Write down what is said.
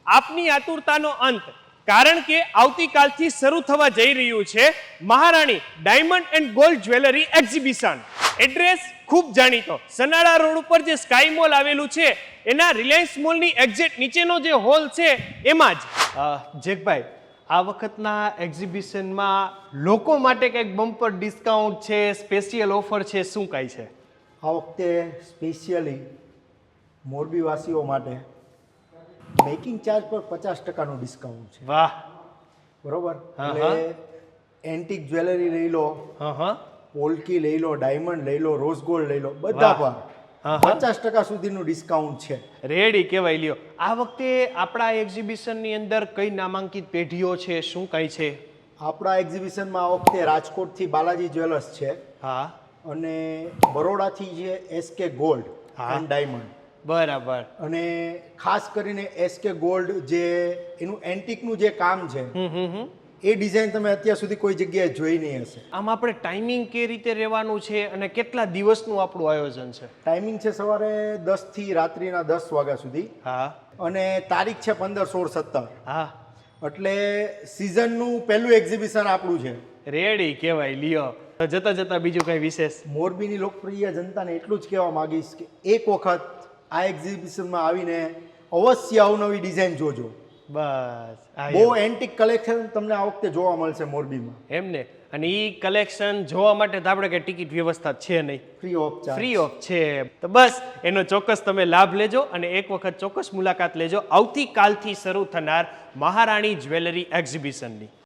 આપની આતુરતાનો અંત, કારણ કે આવતીકાલથી શરૂ થવા જઈ રહ્યું છે મહારાણી diamond and gold jewellery exhibition. Address ખૂબ જાણીતો, સનાડા રોડ ઉપર જે સ્કાય મોલ આવેલું છે એના રિલાયન્સ મોલની એક્ઝેક્ટ નીચેનો જે હોલ છે એમાં જ. જેકભાઈ, આ વખતના એક્ઝિબિશનમાં લોકો માટે કંઈક બમ્પર ડિસ્કાઉન્ટ છે, સ્પેશિયલ ઓફર છે, શું કાંઈ છે? આ વખતે સ્પેશિયલી મોરબીવાસીઓ માટે મેકિંગ ચાર્જ પર 50%નું ડિસ્કાઉન્ટ છે. વાહ, બરોબર. એટલે એન્ટિક જ્વેલરી લઈ લો, પોલ્કી લઈ લો, ડાયમંડ લઈ લો, રોઝ ગોલ્ડ લઈ લો, બધા પર 50% સુધીનું ડિસ્કાઉન્ટ છે. રેડી કહેવાય લ્યો. આ વખતે આપણા એક્ઝિબિશનની અંદર કઈ નામાંકિત પેઢીઓ છે, શું કઈ છે? આપણા એક્ઝિબિશનમાં આ વખતે રાજકોટથી બાલાજી જ્વેલર્સ છે. હા. અને બરોડાથી છે એસકે ગોલ્ડ એન્ડ ડાયમંડ. બરાબર. અને ખાસ કરીને એસકે ગોલ્ડ જે એનું એન્ટિકનું જે કામ છે એ ડિઝાઇન તમે અત્યાર સુધી કોઈ જગ્યાએ જોઈ નહીં હશે. આમ આપણે ટાઈમિંગ કે રીતે રહેવાનું છે અને કેટલા દિવસનું આપણું આયોજન છે? ટાઈમિંગ છે સવારે 10 થી રાત્રિના 10 વાગ્યા સુધી. હા. અને તારીખ છે 15, 16, 17. હા. એટલે સિઝનનું પહેલું એક્ઝિબિશન આપણું છે. રેડી કહેવાય લ્યો. જતા જતા બીજું કઈ વિશેષ? મોરબીની લોકપ્રિય જનતાને એટલું જ કહેવા માંગીશ કે એક વખત આ એક્ઝિબિશનમાં આવીને અવશ્ય અવનવી ડિઝાઇન જોજો. બસ, બહુ એન્ટિક કલેક્શન તમને આ વખતે જોવા મળશે મોરબીમાં. એમને. અને ઈ કલેક્શન જોવા માટે તો આપણે કઈ ટિકિટ વ્યવસ્થા છે નહીં, free of charge. Free of છે. તો બસ એનો ચોક્કસ તમે લાભ લેજો અને એક વખત ચોક્કસ મુલાકાત લેજો આવતીકાલથી શરૂ થનાર મહારાણી જ્વેલરી એક્ઝિબિશનની.